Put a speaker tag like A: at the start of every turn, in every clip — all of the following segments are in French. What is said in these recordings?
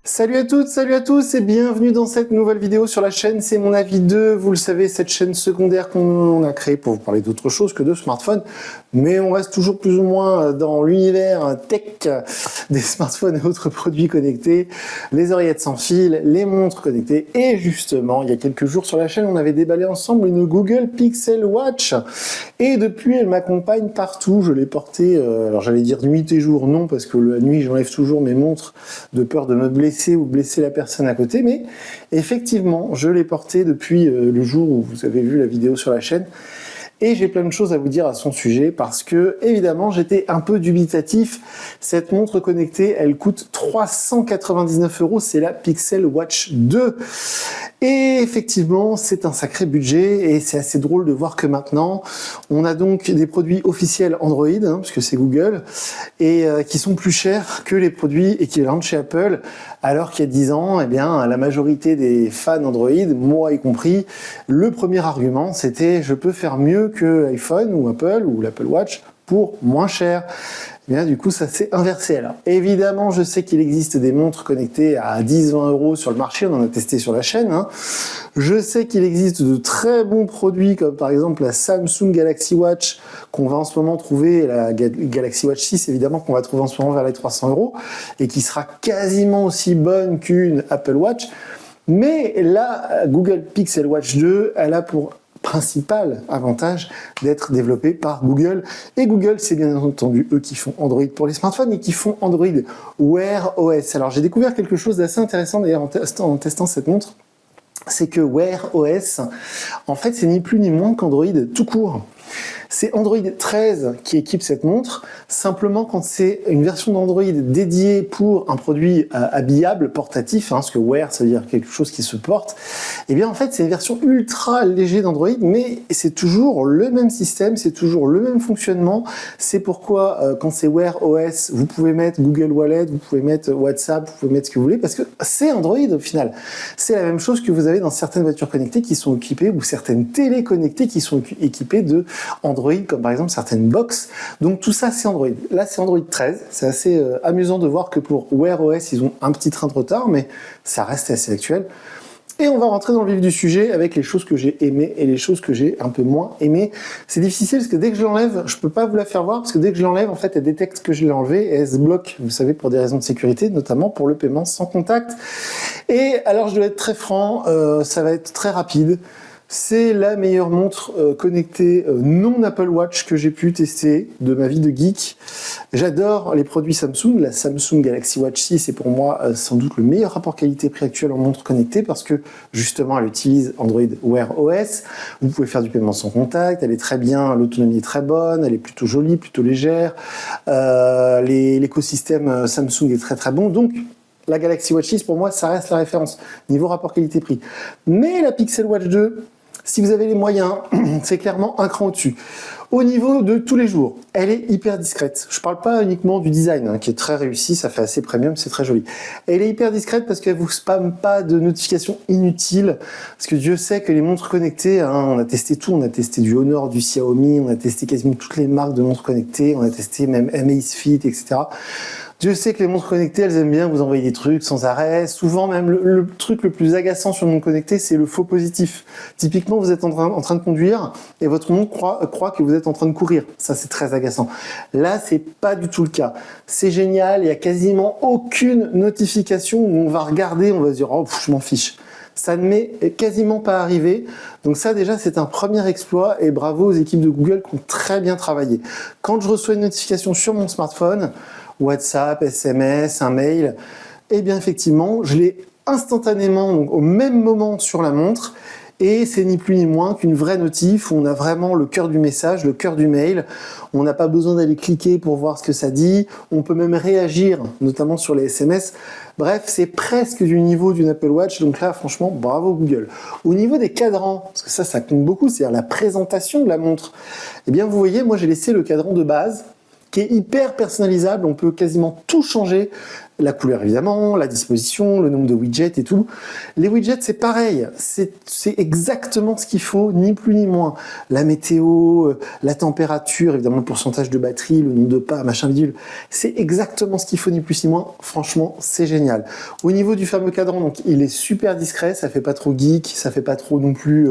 A: Salut à toutes, salut à tous et bienvenue dans cette nouvelle vidéo sur la chaîne C'est mon avis 2. Vous le savez, cette chaîne secondaire qu'on a créée pour vous parler d'autre chose que de smartphones, mais on reste toujours plus ou moins dans l'univers tech des smartphones et autres produits connectés, les oreillettes sans fil, les montres connectées et justement, il y a quelques jours sur la chaîne, on avait déballé ensemble une Google Pixel Watch et depuis, elle m'accompagne partout. Je l'ai portée, alors j'allais dire nuit et jour, non, parce que la nuit, j'enlève toujours mes montres de peur de me blesser ou blesser la personne à côté, mais effectivement, je l'ai porté depuis le jour où vous avez vu la vidéo sur la chaîne, et j'ai plein de choses à vous dire à son sujet, parce que, évidemment, j'étais un peu dubitatif. Cette montre connectée, elle coûte 399 €, c'est la Pixel Watch 2. Et effectivement, c'est un sacré budget, et c'est assez drôle de voir que maintenant, on a donc des produits officiels Android, puisque c'est Google, et qui sont plus chers que les produits équivalents de chez Apple, alors qu'il y a 10 ans, eh bien, la majorité des fans Android, moi y compris, le premier argument, c'était « je peux faire mieux que iPhone ou Apple ou l'Apple Watch pour moins cher ». Eh bien, du coup, ça s'est inversé. Alors, évidemment, je sais qu'il existe des montres connectées à 10-20 € sur le marché, on en a testé sur la chaîne. Je sais qu'il existe de très bons produits, comme par exemple la Samsung Galaxy Watch, qu'on va en ce moment trouver, la Galaxy Watch 6, évidemment, qu'on va trouver en ce moment vers les 300 €, et qui sera quasiment aussi bonne qu'une Apple Watch. Mais la Google Pixel Watch 2, elle a pour principal avantage d'être développé par Google. Et Google, c'est bien entendu eux qui font Android pour les smartphones et qui font Android Wear OS. Alors j'ai découvert quelque chose d'assez intéressant d'ailleurs en testant cette montre, c'est que Wear OS, en fait, c'est ni plus ni moins qu'Android tout court. C'est Android 13 qui équipe cette montre, simplement quand c'est une version d'Android dédiée pour un produit habillable, portatif, parce que wear, ça veut dire quelque chose qui se porte, et bien en fait c'est une version ultra léger d'Android, mais c'est toujours le même système, c'est toujours le même fonctionnement. C'est pourquoi quand c'est Wear OS, vous pouvez mettre Google Wallet, vous pouvez mettre WhatsApp, vous pouvez mettre ce que vous voulez, parce que c'est Android au final. C'est la même chose que vous avez dans certaines voitures connectées qui sont équipées, ou certaines télé connectées qui sont équipées de Android, comme par exemple certaines box. Donc tout ça c'est Android. Là c'est Android 13. C'est assez amusant de voir que pour Wear OS ils ont un petit train de retard, mais ça reste assez actuel. Et on va rentrer dans le vif du sujet avec les choses que j'ai aimées et les choses que j'ai un peu moins aimées. C'est difficile parce que dès que je l'enlève, je peux pas vous la faire voir parce que dès que je l'enlève, en fait, elle détecte que je l'ai enlevé et elle se bloque, vous savez, pour des raisons de sécurité, notamment pour le paiement sans contact. Et alors, je dois être très franc, ça va être très rapide. C'est la meilleure montre connectée non Apple Watch que j'ai pu tester de ma vie de geek. J'adore les produits Samsung. La Samsung Galaxy Watch 6 est pour moi sans doute le meilleur rapport qualité-prix actuel en montre connectée parce que justement elle utilise Android Wear OS. Vous pouvez faire du paiement sans contact, elle est très bien, l'autonomie est très bonne, elle est plutôt jolie, plutôt légère. L'écosystème Samsung est très très bon. Donc la Galaxy Watch 6 pour moi ça reste la référence niveau rapport qualité-prix. Mais la Pixel Watch 2, si vous avez les moyens, c'est clairement un cran au-dessus. Au niveau de tous les jours, elle est hyper discrète. Je parle pas uniquement du design, qui est très réussi, ça fait assez premium, c'est très joli. Elle est hyper discrète parce qu'elle vous spamme pas de notifications inutiles. Parce que Dieu sait que les montres connectées, on a testé tout, on a testé du Honor, du Xiaomi, on a testé quasiment toutes les marques de montres connectées, on a testé même Amazfit, etc. Dieu sait que les montres connectées, elles aiment bien vous envoyer des trucs sans arrêt. Souvent, même le truc le plus agaçant sur une montre connectée, c'est le faux positif. Typiquement, vous êtes en train de conduire et votre montre croit que vous êtes en train de courir. Ça, c'est très agaçant. Là, c'est pas du tout le cas. C'est génial. Il y a quasiment aucune notification où on va regarder, on va se dire, oh, je m'en fiche. Ça ne m'est quasiment pas arrivé. Donc ça, déjà, c'est un premier exploit et bravo aux équipes de Google qui ont très bien travaillé. Quand je reçois une notification sur mon smartphone, WhatsApp, SMS, un mail, et bien effectivement, je l'ai instantanément, donc au même moment sur la montre, et c'est ni plus ni moins qu'une vraie notif où on a vraiment le cœur du message, le cœur du mail. On n'a pas besoin d'aller cliquer pour voir ce que ça dit. On peut même réagir, notamment sur les SMS. Bref, c'est presque du niveau d'une Apple Watch. Donc là, franchement, bravo Google. Au niveau des cadrans, parce que ça compte beaucoup, c'est-à-dire la présentation de la montre. Eh bien, vous voyez, moi, j'ai laissé le cadran de base qui est hyper personnalisable, on peut quasiment tout changer. La couleur évidemment, la disposition, le nombre de widgets et tout. Les widgets c'est pareil, c'est exactement ce qu'il faut, ni plus ni moins. La météo, la température, évidemment le pourcentage de batterie, le nombre de pas, machin bidule, c'est exactement ce qu'il faut, ni plus ni moins. Franchement, c'est génial. Au niveau du fameux cadran, donc il est super discret, ça fait pas trop geek, ça fait pas trop non plus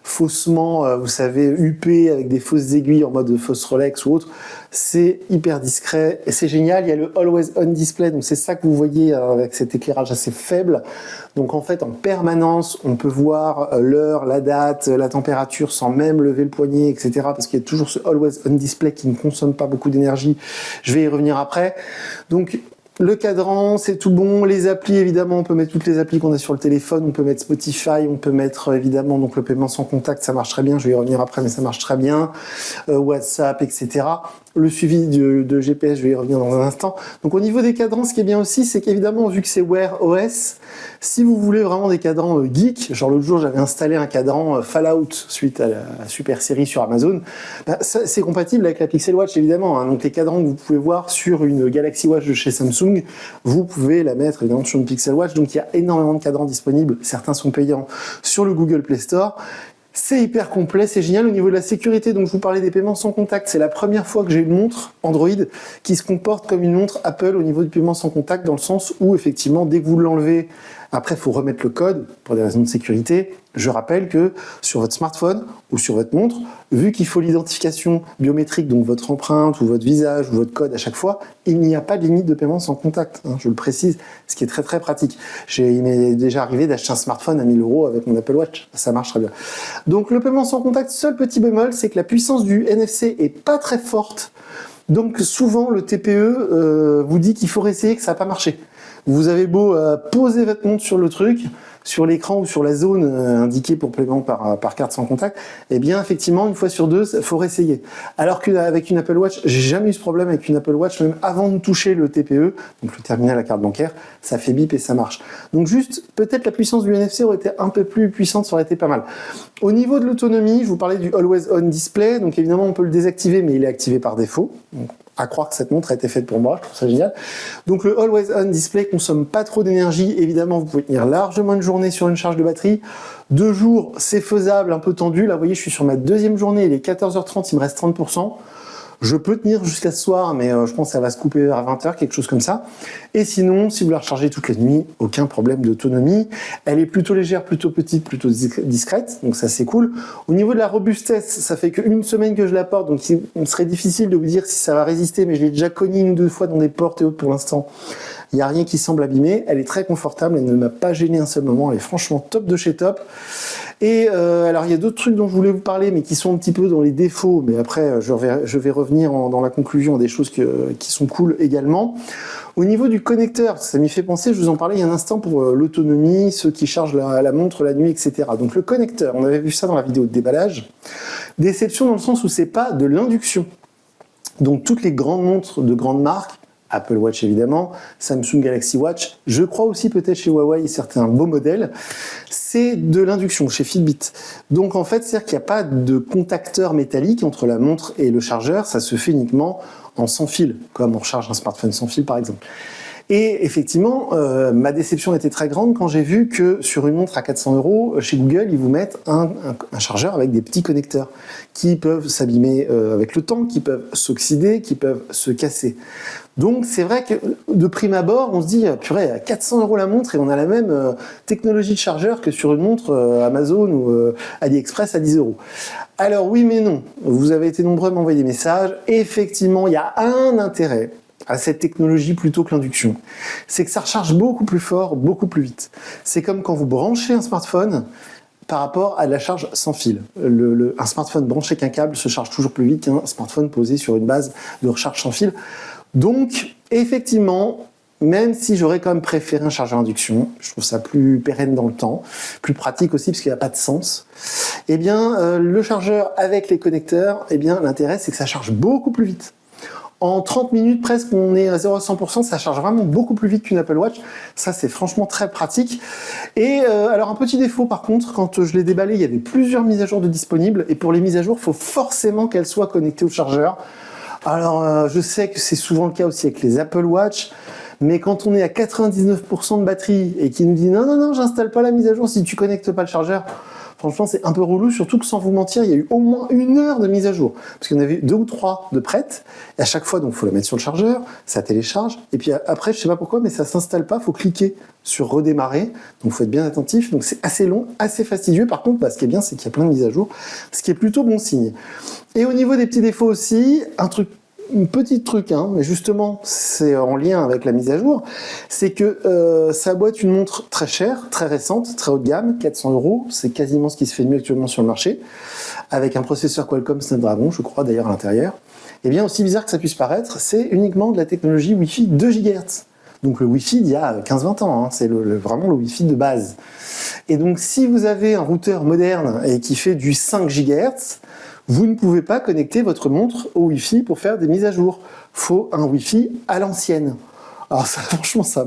A: faussement, vous savez, huppé avec des fausses aiguilles en mode fausse Rolex ou autre. C'est hyper discret et c'est génial. Il y a le Always On Display, donc c'est ça que vous voyez avec cet éclairage assez faible. Donc en fait, en permanence, on peut voir l'heure, la date, la température sans même lever le poignet, etc. Parce qu'il y a toujours ce Always On Display qui ne consomme pas beaucoup d'énergie. Je vais y revenir après. Donc le cadran, c'est tout bon. Les applis, évidemment, on peut mettre toutes les applis qu'on a sur le téléphone. On peut mettre Spotify, on peut mettre évidemment donc le paiement sans contact, ça marche très bien. Je vais y revenir après, mais ça marche très bien. WhatsApp, etc. Le suivi de GPS, je vais y revenir dans un instant. Donc au niveau des cadrans, ce qui est bien aussi, c'est qu'évidemment, vu que c'est Wear OS, si vous voulez vraiment des cadrans geek, genre l'autre jour j'avais installé un cadran Fallout suite à la super série sur Amazon, bah, c'est compatible avec la Pixel Watch évidemment, hein. Donc les cadrans que vous pouvez voir sur une Galaxy Watch de chez Samsung, vous pouvez la mettre évidemment sur une Pixel Watch. Donc il y a énormément de cadrans disponibles, certains sont payants sur le Google Play Store. C'est hyper complet, c'est génial. Au niveau de la sécurité, donc je vous parlais des paiements sans contact, c'est la première fois que j'ai une montre Android qui se comporte comme une montre Apple au niveau du paiement sans contact, dans le sens où effectivement, dès que vous l'enlevez, après il faut remettre le code pour des raisons de sécurité. Je rappelle que sur votre smartphone ou sur votre montre, vu qu'il faut l'identification biométrique, donc votre empreinte ou votre visage ou votre code à chaque fois, il n'y a pas de limite de paiement sans contact, hein, je le précise, ce qui est très très pratique. Il m'est déjà arrivé d'acheter un smartphone à 1000 € avec mon Apple Watch, ça marche très bien. Donc le paiement sans contact, seul petit bémol, c'est que la puissance du NFC est pas très forte. Donc souvent le TPE vous dit qu'il faut essayer, que ça n'a pas marché. Vous avez beau poser votre montre sur le truc, sur l'écran ou sur la zone indiquée pour paiement par carte sans contact, eh bien effectivement, une fois sur deux, il faut réessayer. Alors qu'avec une Apple Watch, j'ai jamais eu ce problème avec une Apple Watch, même avant de toucher le TPE, donc le terminal à carte bancaire, ça fait bip et ça marche. Donc juste, peut-être la puissance du NFC aurait été un peu plus puissante, ça aurait été pas mal. Au niveau de l'autonomie, je vous parlais du Always On Display, donc évidemment on peut le désactiver, mais il est activé par défaut. Donc, à croire que cette montre a été faite pour moi, je trouve ça génial. Donc le Always On Display consomme pas trop d'énergie, évidemment vous pouvez tenir largement une journée sur une charge de batterie. 2 jours, c'est faisable, un peu tendu. Là, vous voyez, je suis sur ma deuxième journée, il est 14h30, il me reste 30%. Je peux tenir jusqu'à ce soir, mais je pense que ça va se couper vers 20h, quelque chose comme ça. Et sinon, si vous la rechargez toute la nuit, aucun problème d'autonomie. Elle est plutôt légère, plutôt petite, plutôt discrète, donc ça c'est cool. Au niveau de la robustesse, ça fait qu'une semaine que je la porte, donc il serait difficile de vous dire si ça va résister, mais je l'ai déjà cogné 1 ou 2 fois dans des portes et autres pour l'instant. Il n'y a rien qui semble abîmer, elle est très confortable, elle ne m'a pas gêné un seul moment, elle est franchement top de chez top. Et alors il y a d'autres trucs dont je voulais vous parler, mais qui sont un petit peu dans les défauts, mais après je vais revenir dans la conclusion à des choses qui sont cool également. Au niveau du connecteur, ça m'y fait penser, je vous en parlais il y a un instant pour l'autonomie, ceux qui chargent la montre la nuit, etc. Donc le connecteur, on avait vu ça dans la vidéo de déballage. Déception dans le sens où c'est pas de l'induction. Donc toutes les grandes montres de grandes marques, Apple Watch évidemment, Samsung Galaxy Watch, je crois aussi peut-être chez Huawei certains beaux modèles, c'est de l'induction chez Fitbit. Donc en fait, c'est-à-dire qu'il n'y a pas de contacteur métallique entre la montre et le chargeur, ça se fait uniquement en sans fil, comme on recharge un smartphone sans fil par exemple. Et effectivement, ma déception était très grande quand j'ai vu que sur une montre à 400 €, chez Google, ils vous mettent un chargeur avec des petits connecteurs qui peuvent s'abîmer avec le temps, qui peuvent s'oxyder, qui peuvent se casser. Donc c'est vrai que de prime abord, on se dit purée, à 400 € la montre et on a la même technologie de chargeur que sur une montre Amazon ou AliExpress à 10 €. Alors oui mais non, vous avez été nombreux à m'envoyer des messages. Effectivement, il y a un intérêt à cette technologie plutôt que l'induction, c'est que ça recharge beaucoup plus fort, beaucoup plus vite. C'est comme quand vous branchez un smartphone par rapport à la charge sans fil. Un smartphone branché avec un câble se charge toujours plus vite qu'un smartphone posé sur une base de recharge sans fil. Donc, effectivement, même si j'aurais quand même préféré un chargeur induction, je trouve ça plus pérenne dans le temps, plus pratique aussi parce qu'il n'y a pas de sens, eh bien, le chargeur avec les connecteurs, eh bien, l'intérêt c'est que ça charge beaucoup plus vite. En 30 minutes presque, on est à 0 à 100%, ça charge vraiment beaucoup plus vite qu'une Apple Watch. Ça, c'est franchement très pratique. Et alors, un petit défaut, par contre, quand je l'ai déballé, il y avait plusieurs mises à jour de disponibles. Et pour les mises à jour, il faut forcément qu'elles soient connectées au chargeur. Alors, je sais que c'est souvent le cas aussi avec les Apple Watch. Mais quand on est à 99% de batterie et qu'il nous dit non, j'installe pas la mise à jour si tu connectes pas le chargeur, franchement, c'est un peu relou, surtout que sans vous mentir, il y a eu au moins 1 heure de mise à jour. Parce qu'il y en avait 2 ou 3 de prêtes, et à chaque fois, donc, il faut la mettre sur le chargeur, ça télécharge, et puis après, je sais pas pourquoi, mais ça s'installe pas, il faut cliquer sur redémarrer, donc il faut être bien attentif, donc c'est assez long, assez fastidieux. Par contre, ce qui est bien, c'est qu'il y a plein de mises à jour, ce qui est plutôt bon signe. Et au niveau des petits défauts aussi, un petit truc, mais justement, c'est en lien avec la mise à jour, c'est que ça doit être une montre très chère, très récente, très haut de gamme, 400 €, c'est quasiment ce qui se fait de mieux actuellement sur le marché, avec un processeur Qualcomm Snapdragon, je crois d'ailleurs à l'intérieur. Et bien, aussi bizarre que ça puisse paraître, c'est uniquement de la technologie Wi-Fi 2 GHz. Donc le Wi-Fi d'il y a 15-20 ans, c'est vraiment le Wi-Fi de base. Et donc si vous avez un routeur moderne et qui fait du 5 GHz, vous ne pouvez pas connecter votre montre au Wi-Fi pour faire des mises à jour. Faut un Wi-Fi à l'ancienne. Alors ça, franchement, ça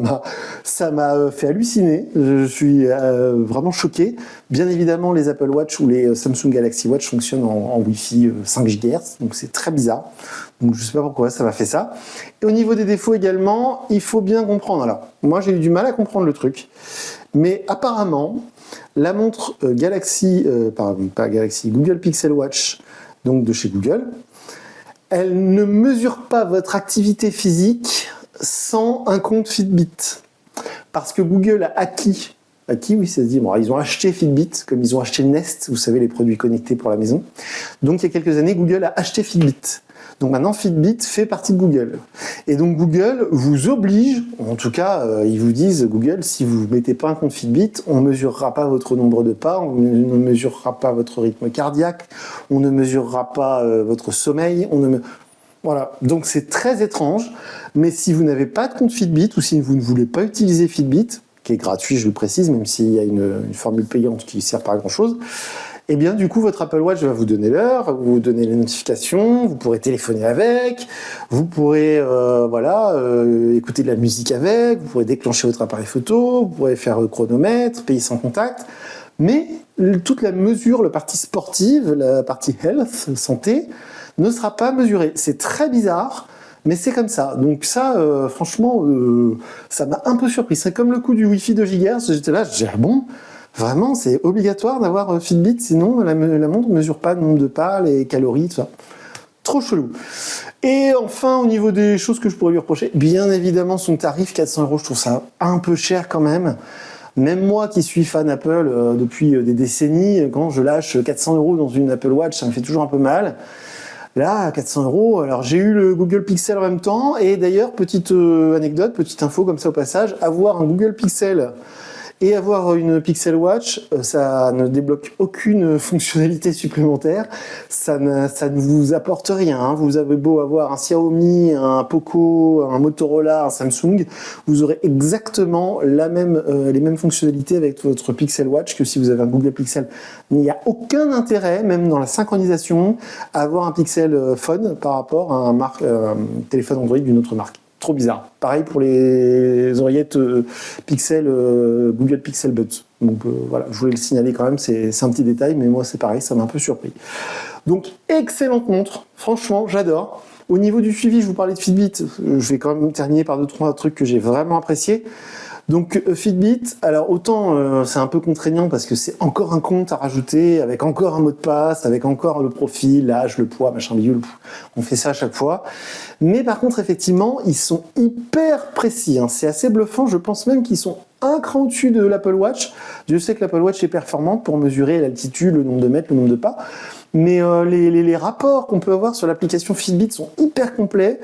A: m'a fait halluciner. Je suis vraiment choqué. Bien évidemment, les Apple Watch ou les Samsung Galaxy Watch fonctionnent en Wi-Fi 5 GHz, donc c'est très bizarre. Donc je sais pas pourquoi ça m'a fait ça. Et au niveau des défauts également, il faut bien comprendre. Alors, moi j'ai eu du mal à comprendre le truc, mais apparemment, la montre Google Pixel Watch, donc de chez Google, elle ne mesure pas votre activité physique sans un compte Fitbit. Parce que Google a acquis, oui, ça se dit, bon, ils ont acheté Fitbit, comme ils ont acheté Nest, vous savez, les produits connectés pour la maison. Donc il y a quelques années, Google a acheté Fitbit. Donc maintenant, Fitbit fait partie de Google. Et donc Google vous oblige, en tout cas, ils vous disent, Google, si vous ne mettez pas un compte Fitbit, on ne mesurera pas votre nombre de pas, on ne mesurera pas votre rythme cardiaque, on ne mesurera pas votre sommeil, Voilà, donc c'est très étrange, mais si vous n'avez pas de compte Fitbit ou si vous ne voulez pas utiliser Fitbit, qui est gratuit, je le précise, même s'il y a une formule payante qui ne sert pas à grand-chose, et bien du coup votre Apple Watch va vous donner l'heure, vous donner les notifications, vous pourrez téléphoner avec, vous pourrez écouter de la musique avec, vous pourrez déclencher votre appareil photo, vous pourrez faire chronomètre, payer sans contact, mais toute la mesure, la partie sportive, la partie health, santé, ne sera pas mesurée. C'est très bizarre, mais c'est comme ça. Donc ça, franchement, ça m'a un peu surpris. C'est comme le coup du Wi-Fi 2 GHz, j'étais là, je disais, bon, vraiment, c'est obligatoire d'avoir Fitbit, sinon la montre ne mesure pas le nombre de pas, les calories, tout ça. Trop chelou. Et enfin, au niveau des choses que je pourrais lui reprocher, bien évidemment, son tarif, 400 €, je trouve ça un peu cher quand même. Même moi qui suis fan Apple depuis des décennies, quand je lâche 400 € dans une Apple Watch, ça me fait toujours un peu mal. Là, 400 €, alors j'ai eu le Google Pixel en même temps, et d'ailleurs, petite anecdote, petite info comme ça au passage, avoir un Google Pixel et avoir une Pixel Watch, ça ne débloque aucune fonctionnalité supplémentaire, ça ne vous apporte rien. Vous avez beau avoir un Xiaomi, un Poco, un Motorola, un Samsung, vous aurez exactement les mêmes fonctionnalités avec votre Pixel Watch que si vous avez un Google Pixel. Il n'y a aucun intérêt, même dans la synchronisation, à avoir un Pixel Phone par rapport à un téléphone Android d'une autre marque. Trop bizarre. Pareil pour les oreillettes Google Pixel Buds. Donc voilà, je voulais le signaler quand même, c'est un petit détail, mais moi c'est pareil, ça m'a un peu surpris. Donc excellente montre, franchement j'adore. Au niveau du suivi, je vous parlais de Fitbit, je vais quand même terminer par 2-3 trucs que j'ai vraiment appréciés. Donc Fitbit, alors autant c'est un peu contraignant parce que c'est encore un compte à rajouter, avec encore un mot de passe, avec encore le profil, l'âge, le poids, machin bidule, on fait ça à chaque fois. Mais par contre, effectivement, ils sont hyper précis, c'est assez bluffant, je pense même qu'ils sont un cran au-dessus de l'Apple Watch. Je sais que l'Apple Watch est performante pour mesurer l'altitude, le nombre de mètres, le nombre de pas, mais les rapports qu'on peut avoir sur l'application Fitbit sont hyper complets.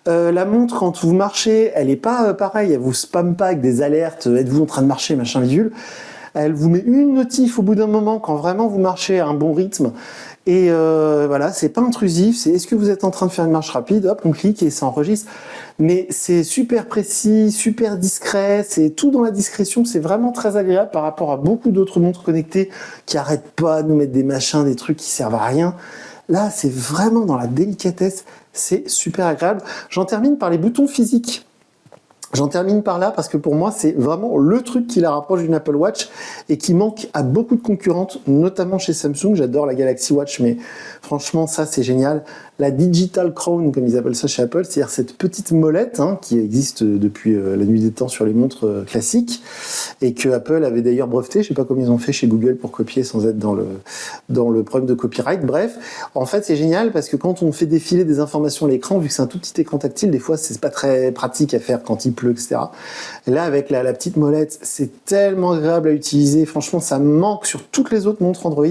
A: La montre, quand vous marchez, elle est pas pareille, elle vous spamme pas avec des alertes, êtes-vous en train de marcher, machin bidule. Elle vous met une notif au bout d'un moment quand vraiment vous marchez à un bon rythme. Et voilà, c'est pas intrusif, c'est est-ce que vous êtes en train de faire une marche rapide, hop, on clique et ça enregistre. Mais c'est super précis, super discret, c'est tout dans la discrétion, c'est vraiment très agréable par rapport à beaucoup d'autres montres connectées qui arrêtent pas de nous mettre des machins, des trucs qui servent à rien. Là, c'est vraiment dans la délicatesse, c'est super agréable. J'en termine par les boutons physiques. J'en termine par là parce que pour moi, c'est vraiment le truc qui la rapproche d'une Apple Watch et qui manque à beaucoup de concurrentes, notamment chez Samsung. J'adore la Galaxy Watch, mais franchement, ça, c'est génial. La Digital Crown, comme ils appellent ça chez Apple, c'est-à-dire cette petite molette qui existe depuis la nuit des temps sur les montres classiques et que Apple avait d'ailleurs breveté. Je sais pas comment ils ont fait chez Google pour copier sans être dans le problème de copyright. Bref, en fait, c'est génial parce que quand on fait défiler des informations à l'écran, vu que c'est un tout petit écran tactile, des fois, c'est pas très pratique à faire quand il pleut, etc. Et là, avec la petite molette, c'est tellement agréable à utiliser. Franchement, ça manque sur toutes les autres montres Android.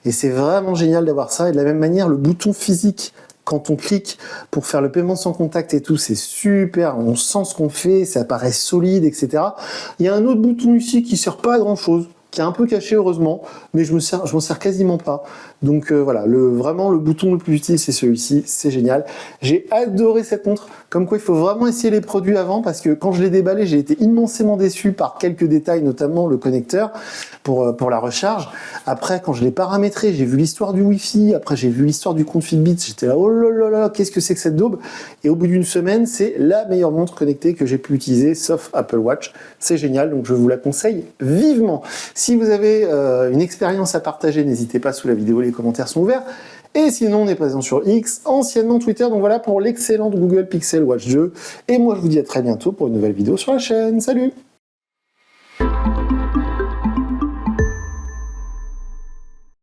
A: Et c'est vraiment génial d'avoir ça. Et de la même manière, le bouton physique, quand on clique pour faire le paiement sans contact et tout, c'est super. On sent ce qu'on fait, ça paraît solide, etc. Il y a un autre bouton ici qui sert pas à grand chose, qui est un peu caché heureusement, mais je m'en sers quasiment pas. Donc voilà, vraiment le bouton le plus utile c'est celui-ci, c'est génial. J'ai adoré cette montre, comme quoi il faut vraiment essayer les produits avant, parce que quand je l'ai déballé, j'ai été immensément déçu par quelques détails, notamment le connecteur pour la recharge. Après, quand je l'ai paramétré, j'ai vu l'histoire du Wi-Fi, après j'ai vu l'histoire du compte Fitbit, j'étais là, oh là là là, qu'est-ce que c'est que cette daube? Et au bout d'une semaine, c'est la meilleure montre connectée que j'ai pu utiliser, sauf Apple Watch. C'est génial, donc je vous la conseille vivement. Si vous avez une expérience à partager, n'hésitez pas sous la vidéo, les commentaires sont ouverts. Et sinon, on est présent sur X, anciennement Twitter. Donc voilà pour l'excellente Google Pixel Watch 2. Et moi, je vous dis à très bientôt pour une nouvelle vidéo sur la chaîne. Salut!